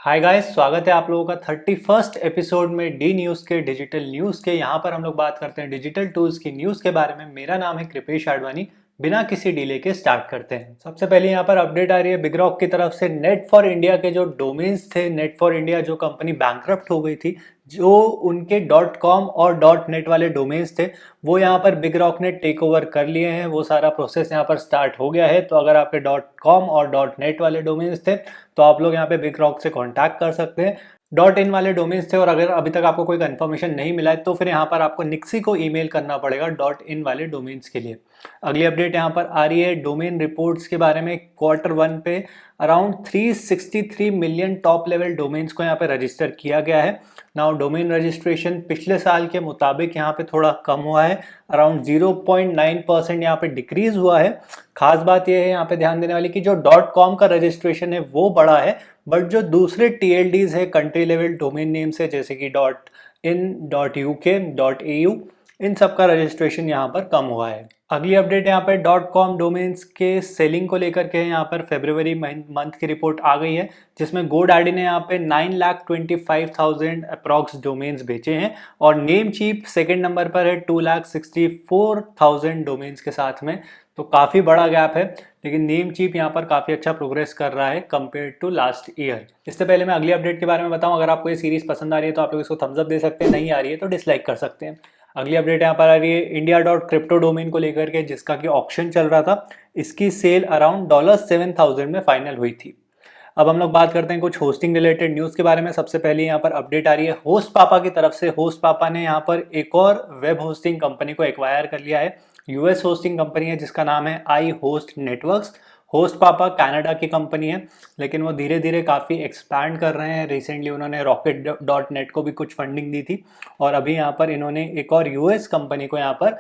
Hi guys, स्वागत है आप लोगों का 31st एपिसोड में डी न्यूज़ के डिजिटल न्यूज़ के। यहाँ पर हम लोग बात करते हैं डिजिटल टूल्स की न्यूज़ के बारे में। मेरा नाम है कृपेश आडवाणी। बिना किसी डिले के स्टार्ट करते हैं। सबसे पहले यहाँ पर अपडेट आ रही है बिगरॉक की तरफ से। नेट फॉर इंडिया के जो डोमेन्स थे, नेट फॉर इंडिया जो कंपनी बैंकरप्ट हो गई थी, जो उनके .com और .net वाले डोमेन्स थे, वो यहाँ पर बिगरॉक ने टेक ओवर कर लिए हैं। वो सारा प्रोसेस यहाँ पर स्टार्ट हो गया है। तो अगर आपके .com और .net वाले डोमेन्स थे तो आप लोग यहाँ पे बिगरॉक से कांटेक्ट कर सकते हैं। .in वाले डोमेन्स थे और अगर अभी तक आपको कोई कंफर्मेशन नहीं मिला है तो फिर यहाँ पर आपको निक्सी को ईमेल करना पड़ेगा .in वाले डोमेन्स के लिए। अगली अपडेट यहाँ पर आ रही है डोमेन रिपोर्ट्स के बारे में। Q1 पे around 363 million top level domains को यहाँ पे रजिस्टर किया गया है। नाउ डोमेन रजिस्ट्रेशन पिछले साल के मुताबिक यहाँ पे थोड़ा कम हुआ है, अराउंड 0.9% यहाँ पे डिक्रीज हुआ है। खास बात यह है यहाँ पे ध्यान देने वाली कि जो .com का रजिस्ट्रेशन है वो बढ़ा है, बट जो दूसरे TLDs है, कंट्री लेवल डोमेन नेम्स है, जैसे कि .in, .uk, .au, इन सब का रजिस्ट्रेशन यहाँ पर कम हुआ है। अगली अपडेट यहाँ पर .com डोमेन्स के सेलिंग को लेकर के यहाँ पर फरवरी मंथ की रिपोर्ट आ गई है, जिसमें GoDaddy ने यहाँ पे 9,25,000 अप्रॉक्स डोमेन्स बेचे हैं और नेम चीप सेकेंड नंबर पर है 2,64,000 डोमेन्स के साथ में। तो काफ़ी बड़ा गैप है, लेकिन नेम चीप यहाँ पर काफ़ी अच्छा प्रोग्रेस कर रहा है कंपेयर टू लास्ट ईयर। इससे पहले मैं अगली अपडेट के बारे में बताऊँ, अगर आपको ये सीरीज पसंद आ रही है तो आप लोग इसको थम्स अप दे सकते हैं, नहीं आ रही है तो डिसलाइक कर सकते हैं। अगली अपडेट यहाँ पर आ रही है इंडिया.क्रिप्टो डोमेन को लेकर के, जिसका कि ऑक्शन चल रहा था। इसकी सेल अराउंड $7,000 में फाइनल हुई थी। अब हम लोग बात करते हैं कुछ होस्टिंग रिलेटेड न्यूज़ के बारे में। सबसे पहले यहाँ पर अपडेट आ रही है होस्ट पापा की तरफ से। होस्ट पापा ने यहाँ पर एक और वेब होस्टिंग कंपनी को एक्वायर कर लिया है। यूएस होस्टिंग कंपनी है जिसका नाम है आई होस्ट नेटवर्क्स। होस्ट पापा कनाडा की कंपनी है, लेकिन वो धीरे धीरे काफ़ी एक्सपैंड कर रहे हैं। रिसेंटली उन्होंने Rocket.net को भी कुछ फंडिंग दी थी और अभी यहाँ पर इन्होंने एक और यूएस कंपनी को यहाँ पर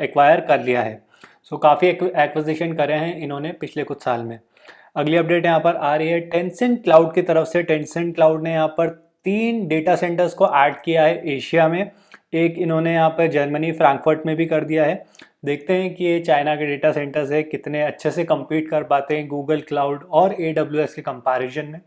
एक्वायर कर लिया है। सो काफ़ी एक्विजिशन करे हैं इन्होंने पिछले कुछ साल में। अगली अपडेट यहाँ पर आ रही है टेंसेंट क्लाउड की तरफ से। टेंसेंट क्लाउड ने यहाँ पर 3 डेटा सेंटर्स को ऐड किया है एशिया में। एक इन्होंने यहाँ पर जर्मनी फ्रैंकफर्ट में भी कर दिया है। देखते हैं कि ये चाइना के डेटा सेंटर्स है कितने अच्छे से compete कर पाते हैं गूगल क्लाउड और AWS के कंपैरिजन में।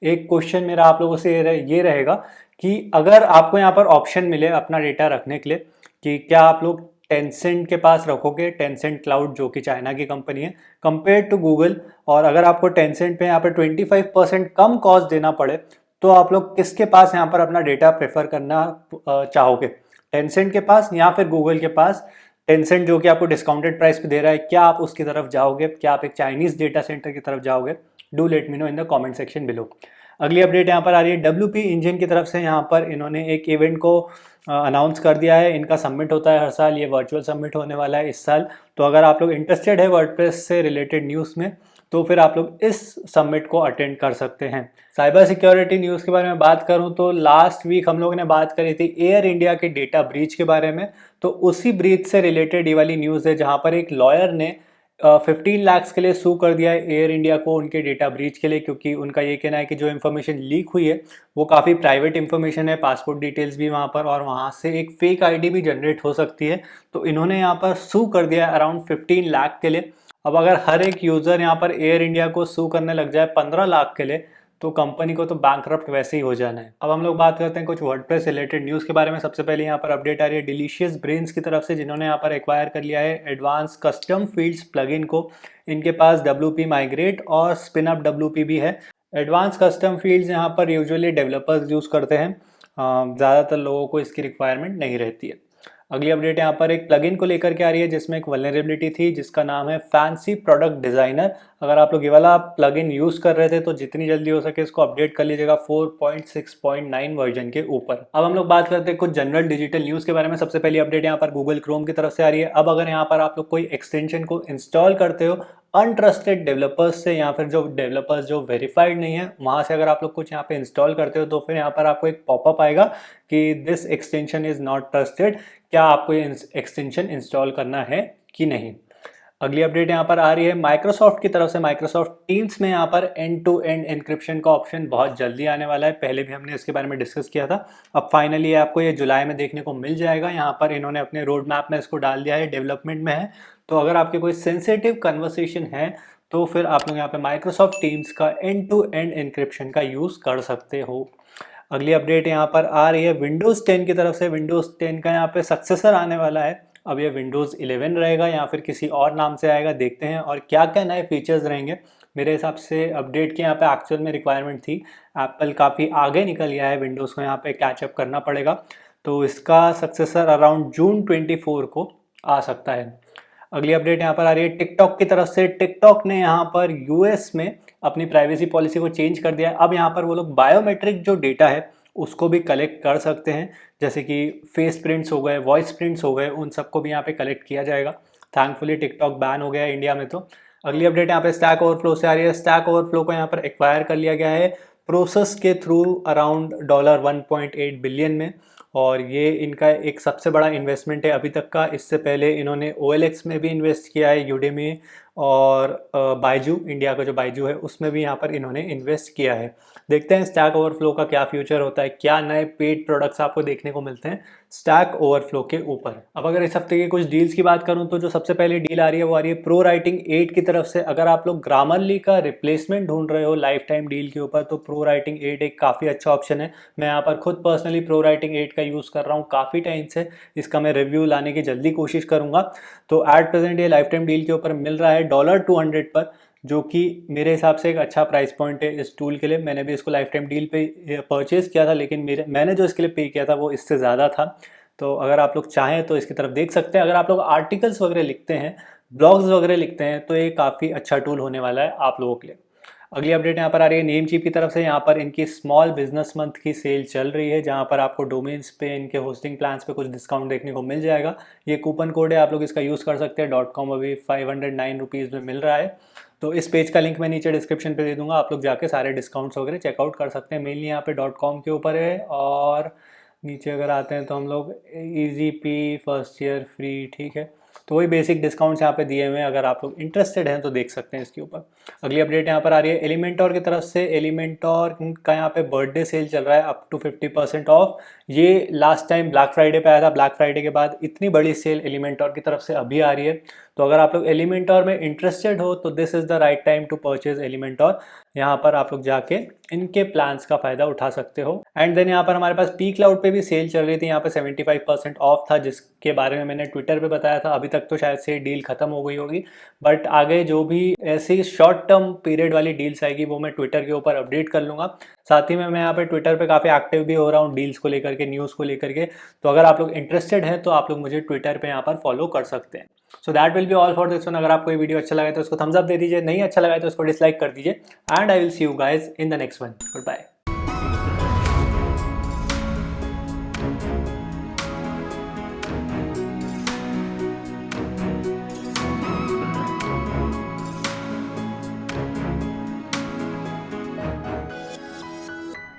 एक क्वेश्चन मेरा आप लोगों से ये रहेगा कि अगर आपको यहाँ पर ऑप्शन मिले अपना डेटा रखने के लिए, कि क्या आप लोग टेंसेंट के पास रखोगे, टेंसेंट क्लाउड जो कि चाइना की कंपनी है, कंपेयर टू गूगल, और अगर आपको टेंसेंट पे यहाँ पर 25% कम कॉस्ट देना पड़े तो आप लोग किसके पास यहाँ पर अपना डेटा प्रेफर करना चाहोगे, टेंसेंट के पास या फिर गूगल के पास? टेंसेंट जो कि आपको डिस्काउंटेड प्राइस पे दे रहा है, क्या आप उसकी तरफ जाओगे? क्या आप एक चाइनीज डेटा सेंटर की तरफ जाओगे? Do let me know in the comment section below. अगली अपडेट यहाँ पर आ रही है WP इंजन की तरफ से। यहाँ पर इन्होंने एक इवेंट को अनाउंस कर दिया है। इनका सबमिट होता है हर साल, ये वर्चुअल सबमिट होने वाला है इस साल। तो अगर आप लोग इंटरेस्टेड है वर्डप्रेस से रिलेटेड न्यूज़ में तो फिर आप लोग इस सबमिट को अटेंड कर सकते हैं। साइबर सिक्योरिटी न्यूज़ के बारे में बात करूं तो लास्ट वीक हम लोगों ने बात करी थी एयर इंडिया के डेटा ब्रीच के बारे में। तो उसी ब्रीच से रिलेटेड ये वाली न्यूज़ है, जहां पर एक लॉयर ने 15 लाख के लिए सू कर दिया है एयर इंडिया को उनके डेटा ब्रीच के लिए, क्योंकि उनका ये कहना है कि जो इन्फॉर्मेशन लीक हुई है वो काफ़ी प्राइवेट इन्फॉर्मेशन है, पासपोर्ट डिटेल्स भी वहाँ पर, और वहाँ से एक फेक आईडी भी जनरेट हो सकती है। तो इन्होंने यहाँ पर सू कर दिया है अराउंड 15 लाख के लिए। अब अगर हर एक यूज़र यहाँ पर एयर इंडिया को सू करने लग जाए 15 लाख के लिए, तो कंपनी को तो बैंकरप्ट वैसे ही हो जाना है। अब हम लोग बात करते हैं कुछ वर्डप्रेस रिलेटेड न्यूज़ के बारे में। सबसे पहले यहाँ पर अपडेट आ रही है डिलीशियस ब्रेन्स की तरफ से, जिन्होंने यहाँ पर एक्वायर कर लिया है एडवांस कस्टम फील्ड्स प्लगइन को। इनके पास WP माइग्रेट और स्पिनअप WP भी है। एडवांस कस्टम फील्ड्स यहाँ पर यूजुअली डेवलपर्स यूज़ करते हैं, ज़्यादातर लोगों को इसकी रिक्वायरमेंट नहीं रहती है। अगली अपडेट यहाँ पर एक प्लगइन को लेकर के आ रही है, जिसमें एक वल्नरेबिलिटी थी जिसका नाम है फैंसी प्रोडक्ट डिजाइनर। अगर आप लोग ये वाला प्लगइन यूज कर रहे थे तो जितनी जल्दी हो सके इसको अपडेट कर लीजिएगा 4.6.9 वर्जन के ऊपर। अब हम लोग बात करते हैं कुछ जनरल डिजिटल न्यूज़ के बारे में। सबसे पहली अपडेट यहाँ पर गूगल क्रोम की तरफ से आ रही है। अब अगर यहाँ पर आप लोग कोई एक्सटेंशन को इंस्टॉल करते हो अनट्रस्टेड डेवलपर्स से, या फिर जो डेवलपर्स जो वेरीफाइड नहीं है वहाँ से अगर आप लोग कुछ यहाँ पे इंस्टॉल करते हो, तो फिर यहाँ पर आपको एक पॉपअप आएगा कि this extension is not trusted. क्या आपको ये एक्सटेंशन इंस्टॉल करना है कि नहीं। अगली अपडेट यहाँ पर आ रही है माइक्रोसॉफ्ट की तरफ से। माइक्रोसॉफ्ट टीम्स में यहाँ पर एंड टू एंड एन्क्रिप्शन का ऑप्शन बहुत जल्दी आने वाला है। पहले भी हमने इसके बारे में डिस्कस किया था, अब फाइनली आपको ये जुलाई में देखने को मिल जाएगा। यहाँ पर इन्होंने अपने रोड मैप में इसको डाल दिया है, डेवलपमेंट में है। तो अगर आपके कोई सेंसिटिव कन्वर्सेशन है तो फिर आप लोग यहाँ पे माइक्रोसॉफ्ट टीम्स का एंड टू एंड इंक्रिप्शन का यूज़ कर सकते हो। अगली अपडेट यहाँ पर आ रही है विंडोज़ 10 की तरफ से। विंडोज़ 10 का यहाँ पे सक्सेसर आने वाला है। अब ये विंडोज़ 11 रहेगा या फिर किसी और नाम से आएगा, देखते हैं। और क्या क्या नए फीचर्स रहेंगे। मेरे हिसाब से अपडेट की यहाँ पे एक्चुअल में रिक्वायरमेंट थी। एप्पल काफ़ी आगे निकल गया है, विंडोज़ को यहाँ पे कैचअप करना पड़ेगा। तो इसका सक्सेसर अराउंड जून 24 को आ सकता है। अगली अपडेट यहाँ पर आ रही है टिकटॉक की तरफ से। टिकटॉक ने यहाँ पर यूएस में अपनी प्राइवेसी पॉलिसी को चेंज कर दिया है। अब यहाँ पर वो लोग बायोमेट्रिक जो डेटा है उसको भी कलेक्ट कर सकते हैं, जैसे कि फेस प्रिंट्स हो गए, वॉइस प्रिंट्स हो गए, उन सबको भी यहाँ पे कलेक्ट किया जाएगा। थैंकफुली टिकटॉक बैन हो गया है इंडिया में। तो अगली अपडेट यहाँ पे स्टैक ओवरफ्लो से आ रही है। स्टैक ओवरफ्लो को यहाँ पर एक्वायर कर लिया गया है प्रोसेस के थ्रू अराउंड $1.8 बिलियन में, और ये इनका एक सबसे बड़ा इन्वेस्टमेंट है अभी तक का। इससे पहले इन्होंने OLX में भी इन्वेस्ट किया है, यूडेमी और बायजू, इंडिया का जो बायजू है उसमें भी यहाँ पर इन्होंने इन्वेस्ट किया है। देखते हैं स्टैक ओवरफ्लो का क्या फ्यूचर होता है, क्या नए पेड प्रोडक्ट्स आपको देखने को मिलते हैं स्टैक ओवरफ्लो के ऊपर। अब अगर इस हफ्ते के कुछ डील्स की बात करूं तो जो सबसे पहले डील आ रही है वो आ रही है प्रो राइटिंग 8 की तरफ से। अगर आप लोग ग्रामरली का रिप्लेसमेंट ढूंढ रहे हो लाइफ टाइम डील के ऊपर तो प्रो राइटिंग 8 एक काफ़ी अच्छा ऑप्शन है। मैं यहाँ पर खुद पर्सनली प्रो राइटिंग 8 का यूज़ कर रहा हूँ काफ़ी टाइम से। इसका मैं रिव्यू लाने की जल्दी कोशिश करूँगा। तो एट प्रेजेंट ये लाइफ टाइम डील के ऊपर मिल रहा है $200 पर, जो कि मेरे हिसाब से एक अच्छा प्राइस पॉइंट है इस टूल के लिए। मैंने भी इसको लाइफ टाइम डील पे परचेज़ किया था, लेकिन मैंने जो इसके लिए पे किया था वो इससे ज़्यादा था। तो अगर आप लोग चाहें तो इसकी तरफ देख सकते हैं। अगर आप लोग आर्टिकल्स वगैरह लिखते हैं, ब्लॉग्स वगैरह लिखते हैं, तो ये काफ़ी अच्छा टूल होने वाला है आप लोगों के लिए। अगली अपडेट यहाँ पर आ रही है नेमचीप की तरफ से। यहाँ पर इनकी स्मॉल बिजनेस मंथ की सेल चल रही है, जहाँ पर आपको डोमेन्स पे इनके होस्टिंग प्लान्स पे कुछ डिस्काउंट देखने को मिल जाएगा। ये कूपन कोड है, आप लोग इसका यूज़ कर सकते हैं। .com अभी 509 रुपीज़ में मिल रहा है। तो इस पेज का लिंक मैं नीचे डिस्क्रिप्शन पे दे दूंगा, आप लोग जाके सारे डिस्काउंट्स वगैरह चेकआउट कर सकते हैं। मेनली यहाँ पे .com के ऊपर है, और नीचे अगर आते हैं तो हम लोग easy P first year free, ठीक है। तो वही बेसिक डिस्काउंट्स यहाँ पे दिए हुए हैं, अगर आप लोग इंटरेस्टेड हैं तो देख सकते हैं इसके ऊपर। अगली अपडेट यहाँ पर आ रही है एलिमेंटोर की तरफ से। एलिमेंटोर का यहाँ पे बर्थडे सेल चल रहा है अप टू 50% ऑफ। ये लास्ट टाइम ब्लैक फ्राइडे पे आया था। ब्लैक फ्राइडे के बाद इतनी बड़ी सेल एलिमेंटोर की तरफ से अभी आ रही है। तो अगर आप लोग एलिमेंटोर में इंटरेस्टेड हो तो this is the right time to purchase Elementor. यहाँ पर आप लोग जाके इनके प्लान्स का फायदा उठा सकते हो। एंड देन यहाँ पर हमारे पास पी क्लाउड पे भी सेल चल रही थी। यहाँ पे 75% ऑफ था, जिसके बारे में मैंने ट्विटर पे बताया था। अभी तक तो शायद से डील खत्म हो गई होगी, बट आगे जो भी ऐसी शॉर्ट टर्म पीरियड वाली डील्स आएगी वो मैं ट्विटर के ऊपर अपडेट कर लूँगा। साथ ही में मैं यहाँ पे ट्विटर पे काफ़ी एक्टिव भी हो रहा हूँ डील्स को लेकर के, न्यूज़ को लेकर के। तो अगर आप लोग इंटरेस्टेड हैं तो आप लोग मुझे ट्विटर पे यहाँ पर फॉलो कर सकते हैं। So that will be all for this one. अगर आपको ये वीडियो अच्छा लगा तो उसको थम्स अप दे दीजिए, नहीं अच्छा लगा तो उसको डिसलाइक कर दीजिए। And I will see you guys in the next one. Good bye.